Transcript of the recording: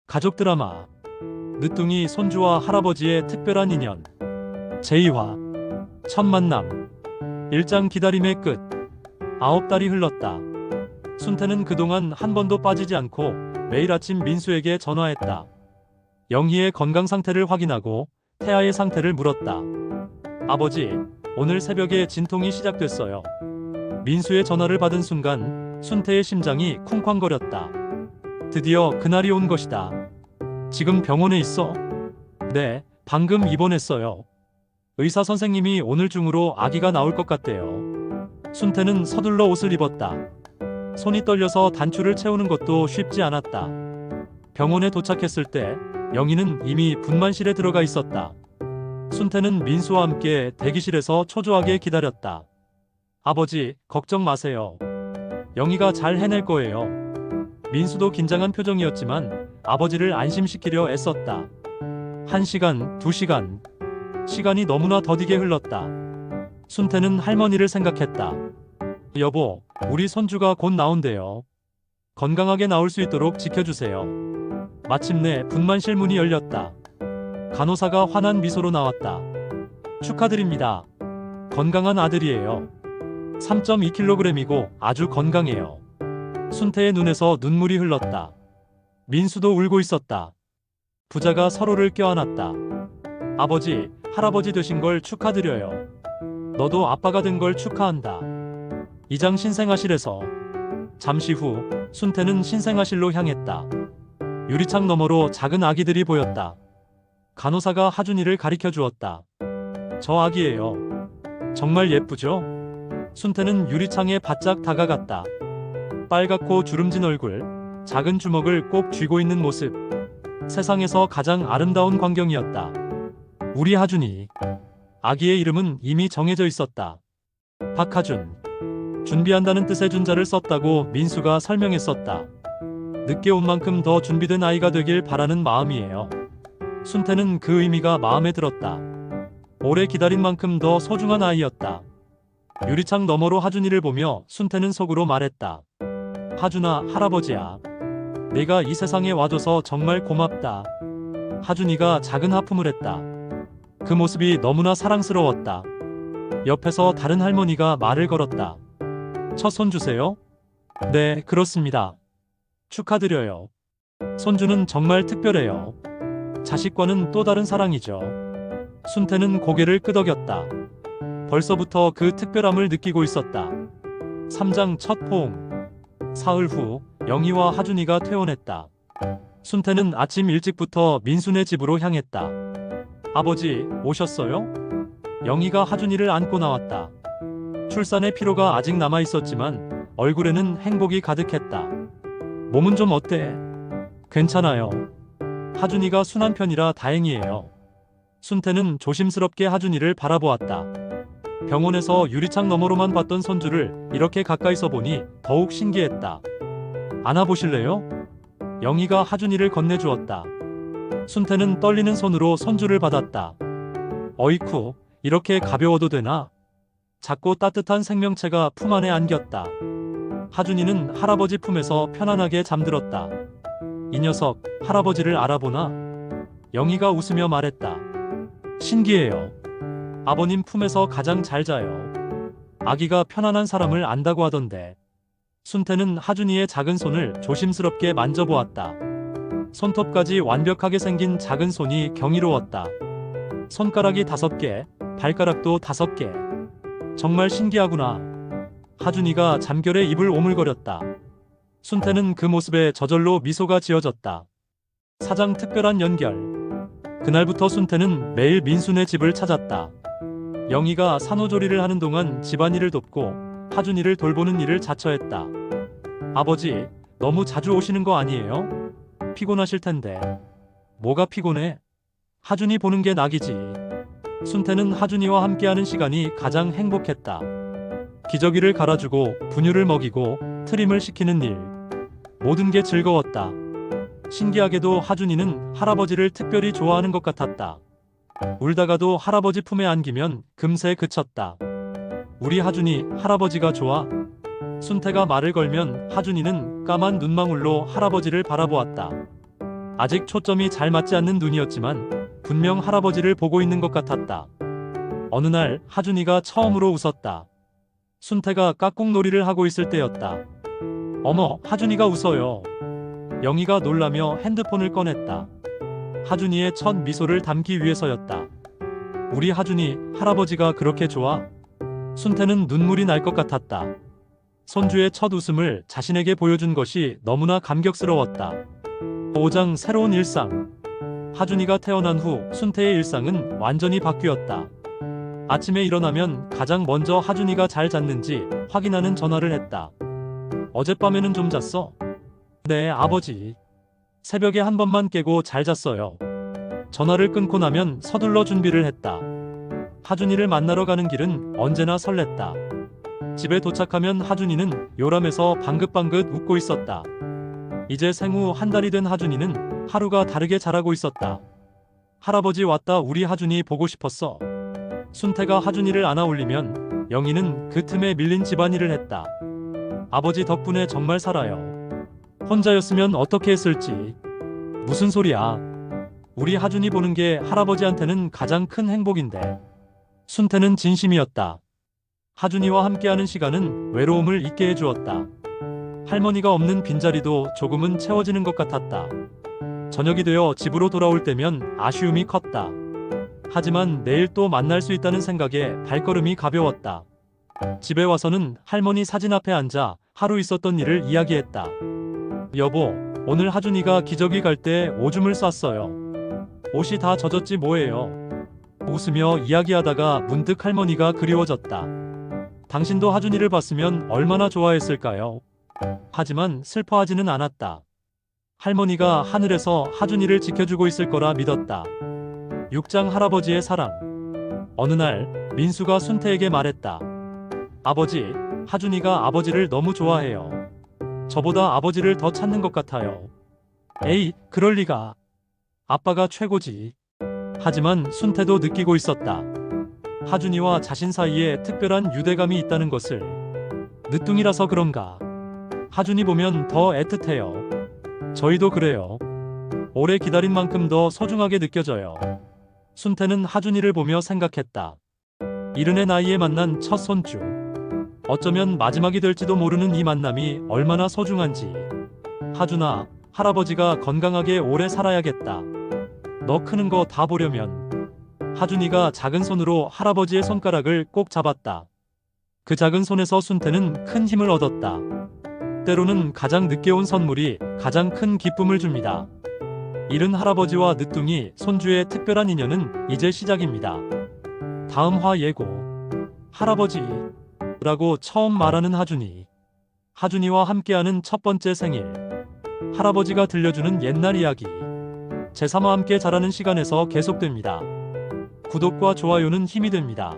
가족 드라마 늦둥이 손주와 할아버지의 특별한 인연 제2화 첫 만남 1장 기다림의 끝 9달이 흘렀다. 순태는 그동안 한 번도 빠지지 않고 매일 아침 민수에게 전화했다. 영희의 건강 상태를 확인하고 태아의 상태를 물었다. 아버지, 오늘 새벽에 진통이 시작됐어요. 민수의 전화를 받은 순간 순태의 심장이 쿵쾅거렸다. 드디어 그날이 온 것이다. 지금 병원에 있어? 네, 방금 입원했어요. 의사 선생님이 오늘 중으로 아기가 나올 것 같대요. 순태는 서둘러 옷을 입었다. 손이 떨려서 단추를 채우는 것도 쉽지 않았다. 병원에 도착했을 때 영희는 이미 분만실에 들어가 있었다. 순태는 민수와 함께 대기실에서 초조하게 기다렸다. 아버지, 걱정 마세요. 영희가 잘 해낼 거예요. 민수도 긴장한 표정이었지만 아버지를 안심시키려 애썼다. 1시간, 2시간. 시간이 너무나 더디게 흘렀다. 순태는 할머니를 생각했다. 여보, 우리 손주가 곧 나온대요. 건강하게 나올 수 있도록 지켜주세요. 마침내 분만실 문이 열렸다. 간호사가 환한 미소로 나왔다. 축하드립니다. 건강한 아들이에요. 3.2kg이고 아주 건강해요. 순태의 눈에서 눈물이 흘렀다. 민수도 울고 있었다. 부자가 서로를 껴안았다. 아버지, 할아버지 되신 걸 축하드려요. 너도 아빠가 된 걸 축하한다. 이장 신생아실에서 잠시 후 순태는 신생아실로 향했다. 유리창 너머로 작은 아기들이 보였다. 간호사가 하준이를 가리켜 주었다. 저 아기예요. 정말 예쁘죠? 순태는 유리창에 바짝 다가갔다. 빨갛고 주름진 얼굴, 작은 주먹을 꼭 쥐고 있는 모습. 세상에서 가장 아름다운 광경이었다. 우리 하준이. 아기의 이름은 이미 정해져 있었다. 박하준. 준비한다는 뜻의 준자를 썼다고 민수가 설명했었다. 늦게 온 만큼 더 준비된 아이가 되길 바라는 마음이에요. 순태는 그 의미가 마음에 들었다. 오래 기다린 만큼 더 소중한 아이였다. 유리창 너머로 하준이를 보며 순태는 속으로 말했다. 하준아, 할아버지야. 내가 이 세상에 와줘서 정말 고맙다. 하준이가 작은 하품을 했다. 그 모습이 너무나 사랑스러웠다. 옆에서 다른 할머니가 말을 걸었다. 첫 손주세요? 네, 그렇습니다. 축하드려요. 손주는 정말 특별해요. 자식과는 또 다른 사랑이죠. 순태는 고개를 끄덕였다. 벌써부터 그 특별함을 느끼고 있었다. 3장 첫 포옹. 사흘 후 영희와 하준이가 퇴원했다. 순태는 아침 일찍부터 민수네 집으로 향했다. 아버지, 오셨어요? 영희가 하준이를 안고 나왔다. 출산의 피로가 아직 남아 있었지만 얼굴에는 행복이 가득했다. 몸은 좀 어때? 괜찮아요. 하준이가 순한 편이라 다행이에요. 순태는 조심스럽게 하준이를 바라보았다. 병원에서 유리창 너머로만 봤던 손주를 이렇게 가까이서 보니 더욱 신기했다. 안아보실래요? 영희가 하준이를 건네주었다. 순태는 떨리는 손으로 손주를 받았다. 어이쿠, 이렇게 가벼워도 되나? 작고 따뜻한 생명체가 품 안에 안겼다. 하준이는 할아버지 품에서 편안하게 잠들었다. 이 녀석, 할아버지를 알아보나? 영희가 웃으며 말했다. 신기해요. 아버님 품에서 가장 잘 자요. 아기가 편안한 사람을 안다고 하던데. 순태는 하준이의 작은 손을 조심스럽게 만져보았다. 손톱까지 완벽하게 생긴 작은 손이 경이로웠다. 손가락이 5개, 발가락도 5개. 정말 신기하구나. 하준이가 잠결에 입을 오물거렸다. 순태는 그 모습에 저절로 미소가 지어졌다. 사장 특별한 연결. 그날부터 순태는 매일 민수네 집을 찾았다. 영희가 산후조리를 하는 동안 집안일을 돕고 하준이를 돌보는 일을 자처했다. 아버지, 너무 자주 오시는 거 아니에요? 피곤하실 텐데. 뭐가 피곤해? 하준이 보는 게 낙이지. 순태는 하준이와 함께하는 시간이 가장 행복했다. 기저귀를 갈아주고 분유를 먹이고 트림을 시키는 일. 모든 게 즐거웠다. 신기하게도 하준이는 할아버지를 특별히 좋아하는 것 같았다. 울다가도 할아버지 품에 안기면 금세 그쳤다. 우리 하준이 할아버지가 좋아? 순태가 말을 걸면 하준이는 까만 눈망울로 할아버지를 바라보았다. 아직 초점이 잘 맞지 않는 눈이었지만 분명 할아버지를 보고 있는 것 같았다. 어느 날 하준이가 처음으로 웃었다. 순태가 깍꿍놀이를 하고 있을 때였다. 어머, 하준이가 웃어요. 영희가 놀라며 핸드폰을 꺼냈다. 하준이의 첫 미소를 담기 위해서였다. 우리 하준이 할아버지가 그렇게 좋아? 순태는 눈물이 날 것 같았다. 손주의 첫 웃음을 자신에게 보여준 것이 너무나 감격스러웠다. 5장 새로운 일상. 하준이가 태어난 후 순태의 일상은 완전히 바뀌었다. 아침에 일어나면 가장 먼저 하준이가 잘 잤는지 확인하는 전화를 했다. 어젯밤에는 좀 잤어? 네, 아버지. 새벽에 한 번만 깨고 잘 잤어요. 전화를 끊고 나면 서둘러 준비를 했다. 하준이를 만나러 가는 길은 언제나 설렜다. 집에 도착하면 하준이는 요람해서 방긋방긋 웃고 있었다. 이제 생후 한 달이 된 하준이는 하루가 다르게 자라고 있었다. 할아버지 왔다, 우리 하준이 보고 싶었어. 순태가 하준이를 안아 올리면 영희는 그 틈에 밀린 집안일을 했다. 아버지 덕분에 정말 살아요. 혼자였으면 어떻게 했을지. 무슨 소리야. 우리 하준이 보는 게 할아버지한테는 가장 큰 행복인데. 순태는 진심이었다. 하준이와 함께하는 시간은 외로움을 잊게 해주었다. 할머니가 없는 빈자리도 조금은 채워지는 것 같았다. 저녁이 되어 집으로 돌아올 때면 아쉬움이 컸다. 하지만 내일 또 만날 수 있다는 생각에 발걸음이 가벼웠다. 집에 와서는 할머니 사진 앞에 앉아 하루 있었던 일을 이야기했다. 여보, 오늘 하준이가 기저귀 갈 때 오줌을 쌌어요. 옷이 다 젖었지 뭐예요. 웃으며 이야기하다가 문득 할머니가 그리워졌다. 당신도 하준이를 봤으면 얼마나 좋아했을까요? 하지만 슬퍼하지는 않았다. 할머니가 하늘에서 하준이를 지켜주고 있을 거라 믿었다. 6장 할아버지의 사랑. 어느 날 민수가 순태에게 말했다. 아버지, 하준이가 아버지를 너무 좋아해요. 저보다 아버지를 더 찾는 것 같아요. 에이, 그럴 리가. 아빠가 최고지. 하지만 순태도 느끼고 있었다. 하준이와 자신 사이에 특별한 유대감이 있다는 것을. 늦둥이라서 그런가. 하준이 보면 더 애틋해요. 저희도 그래요. 오래 기다린 만큼 더 소중하게 느껴져요. 순태는 하준이를 보며 생각했다. 이른의 나이에 만난 첫 손주. 어쩌면 마지막이 될지도 모르는 이 만남이 얼마나 소중한지. 하준아, 할아버지가 건강하게 오래 살아야겠다. 너 크는 거 다 보려면. 하준이가 작은 손으로 할아버지의 손가락을 꼭 잡았다. 그 작은 손에서 순태는 큰 힘을 얻었다. 때로는 가장 늦게 온 선물이 가장 큰 기쁨을 줍니다. 이른 할아버지와 늦둥이 손주의 특별한 인연은 이제 시작입니다. 다음 화 예고. 할아버지 라고 처음 말하는 하준이. 하준이와 함께하는 첫 번째 생일. 할아버지가 들려주는 옛날 이야기. 제3화 함께 자라는 시간에서 계속됩니다. 구독과 좋아요는 힘이 됩니다.